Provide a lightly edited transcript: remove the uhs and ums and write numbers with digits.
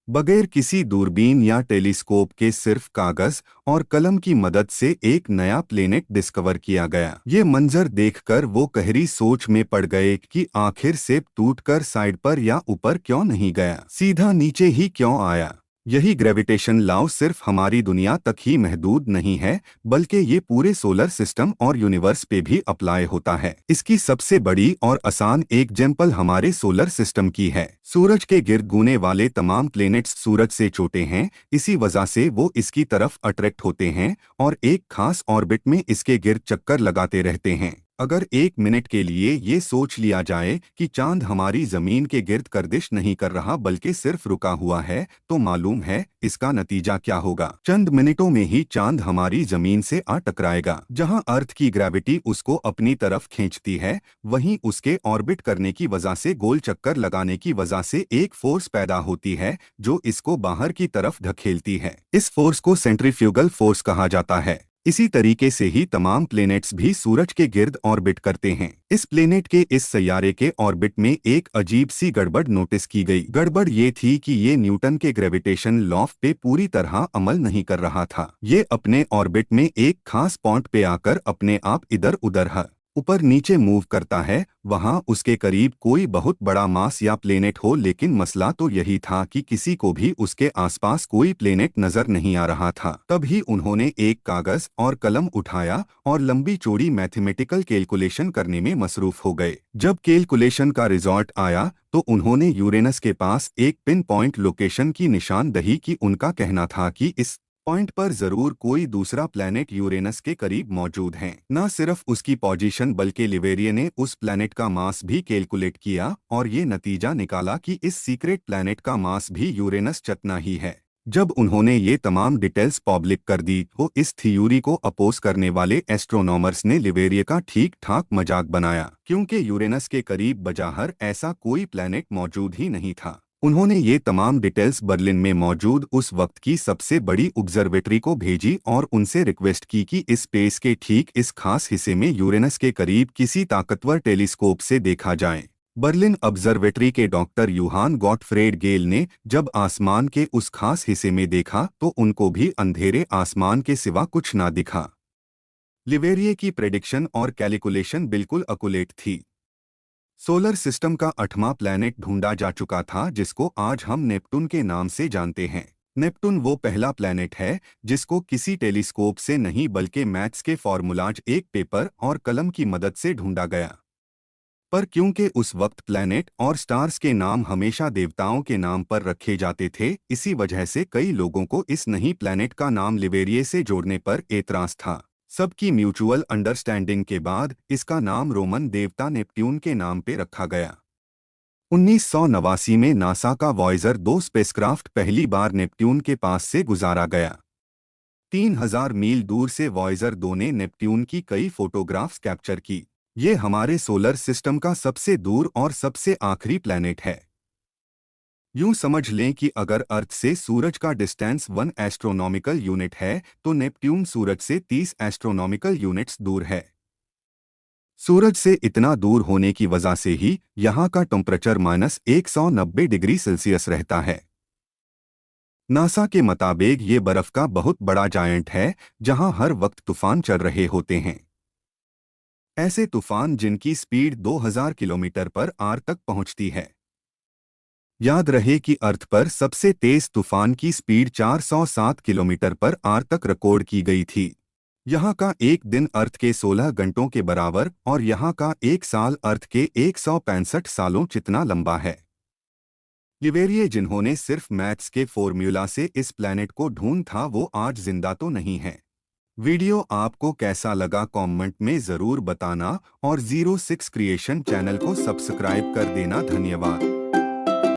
बगैर किसी दूरबीन या टेलीस्कोप के सिर्फ कागज और कलम की मदद से एक नया प्लेनेट डिस्कवर किया गया। ये मंजर देखकर वो गहरी सोच में पड़ गए कि आखिर से टूटकर साइड पर या ऊपर क्यों नहीं गया, सीधा नीचे ही क्यों आया। यही ग्रेविटेशन लॉ सिर्फ हमारी दुनिया तक ही महदूद नहीं है, बल्कि ये पूरे सोलर सिस्टम और यूनिवर्स पे भी अप्लाई होता है। इसकी सबसे बड़ी और आसान एग्जाम्पल हमारे सोलर सिस्टम की है। सूरज के गिर्द घूमने वाले तमाम प्लैनेट्स सूरज से छोटे हैं, इसी वजह से वो इसकी तरफ अट्रैक्ट होते हैं और एक खास ऑर्बिट में इसके गिर्द चक्कर लगाते रहते हैं। अगर एक मिनट के लिए ये सोच लिया जाए कि चांद हमारी जमीन के गिर्द गर्दिश नहीं कर रहा बल्कि सिर्फ रुका हुआ है, तो मालूम है इसका नतीजा क्या होगा। चंद मिनटों में ही चांद हमारी जमीन से आ टकराएगा। जहां अर्थ की ग्रेविटी उसको अपनी तरफ खींचती है, वहीं उसके ऑर्बिट करने की वजह से गोल चक्कर लगाने की वजह से एक फोर्स पैदा होती है जो इसको बाहर की तरफ धकेलती है। इस फोर्स को सेंट्रीफ्यूगल फोर्स कहा जाता है। इसी तरीके से ही तमाम प्लैनेट्स भी सूरज के गिर्द ऑर्बिट करते हैं। इस प्लैनेट के इस सैयारे के ऑर्बिट में एक अजीब सी गड़बड़ नोटिस की गई। गड़बड़ ये थी कि ये न्यूटन के ग्रेविटेशन लॉ पे पूरी तरह अमल नहीं कर रहा था। ये अपने ऑर्बिट में एक खास पॉइंट पे आकर अपने आप इधर उधर ऊपर नीचे मूव करता है। वहां उसके करीब कोई बहुत बड़ा मास या प्लेनेट हो, लेकिन मसला तो यही था कि किसी को भी उसके आसपास कोई प्लेनेट नजर नहीं आ रहा था। तब ही उन्होंने एक कागज और कलम उठाया और लंबी चौड़ी मैथमेटिकल कैलकुलेशन करने में मसरूफ हो गए। जब कैलकुलेशन का रिजल्ट आया तो उन्होंने यूरेनस के पास एक पिन पॉइंट लोकेशन की निशानदही की। उनका कहना था कि इस पॉइंट पर जरूर कोई दूसरा प्लैनेट यूरेनस के करीब मौजूद है। न सिर्फ उसकी पोजीशन बल्कि लिवेरिए ने उस प्लैनेट का मास भी कैलकुलेट किया और ये नतीजा निकाला कि इस सीक्रेट प्लैनेट का मास भी यूरेनस जितना ही है। जब उन्होंने ये तमाम डिटेल्स पब्लिक कर दी तो इस थ्योरी को अपोज करने वाले एस्ट्रोनॉमर्स ने लिवेरिए का ठीक ठाक मजाक बनाया, क्योंकि यूरेनस के करीब बजाहर ऐसा कोई प्लैनेट मौजूद ही नहीं था। उन्होंने ये तमाम डिटेल्स बर्लिन में मौजूद उस वक्त की सबसे बड़ी ऑब्जर्वेटरी को भेजी और उनसे रिक्वेस्ट की कि इस स्पेस के ठीक इस खास हिस्से में यूरेनस के करीब किसी ताकतवर टेलीस्कोप से देखा जाए। बर्लिन ऑब्जर्वेटरी के डॉक्टर यूहान गॉटफ्रेड गेल ने जब आसमान के उस खास हिस्से में देखा तो उनको भी अंधेरे आसमान के सिवा कुछ ना दिखा। लिवेरिए की प्रेडिक्शन और कैलकुलेशन बिल्कुल अकुलेट थी। सोलर सिस्टम का 8वां प्लैनेट ढूंढा जा चुका था, जिसको आज हम नेपटून के नाम से जानते हैं। नेपटून वो पहला प्लैनेट है जिसको किसी टेलीस्कोप से नहीं बल्कि मैथ्स के फॉर्मूलाज एक पेपर और कलम की मदद से ढूंढा गया। पर क्योंकि उस वक्त प्लैनेट और स्टार्स के नाम हमेशा देवताओं के नाम पर रखे जाते थे, इसी वजह से कई लोगों को इस नई प्लैनेट का नाम लिवेरिए से जोड़ने पर एतराज था। सबकी म्यूचुअल अंडरस्टैंडिंग के बाद इसका नाम रोमन देवता नेपट्यून के नाम पे रखा गया। 1989 में नासा का वॉयेजर 2 स्पेसक्राफ्ट पहली बार नेपट्यून के पास से गुजारा गया। 3000 मील दूर से वॉयेजर 2 ने नेपट्यून की कई फोटोग्राफ्स कैप्चर की। ये हमारे सोलर सिस्टम का सबसे दूर और सबसे आखिरी प्लैनेट है। यूं समझ लें कि अगर अर्थ से सूरज का डिस्टेंस 1 एस्ट्रोनॉमिकल यूनिट है तो नेपट्यून सूरज से 30 एस्ट्रोनॉमिकल यूनिट्स दूर है। सूरज से इतना दूर होने की वजह से ही यहाँ का टेम्परेचर -190 डिग्री सेल्सियस रहता है। नासा के मुताबिक ये बर्फ का बहुत बड़ा जायंट है जहाँ हर वक्त तूफान चल रहे होते हैं। ऐसे तूफान जिनकी स्पीड 2000 किलोमीटर पर आवर तक पहुंचती है। याद रहे कि अर्थ पर सबसे तेज तूफान की स्पीड 407 किलोमीटर पर आवर तक रिकॉर्ड की गई थी। यहाँ का एक दिन अर्थ के 16 घंटों के बराबर और यहाँ का एक साल अर्थ के 165 सालों जितना लंबा है। लिवेरिए जिन्होंने सिर्फ मैथ्स के फॉर्मूला से इस प्लैनेट को ढूंढ था, वो आज जिंदा तो नहीं है। वीडियो आपको कैसा लगा कमेंट में ज़रूर बताना और 06 क्रिएशन चैनल को सब्सक्राइब कर देना। धन्यवाद।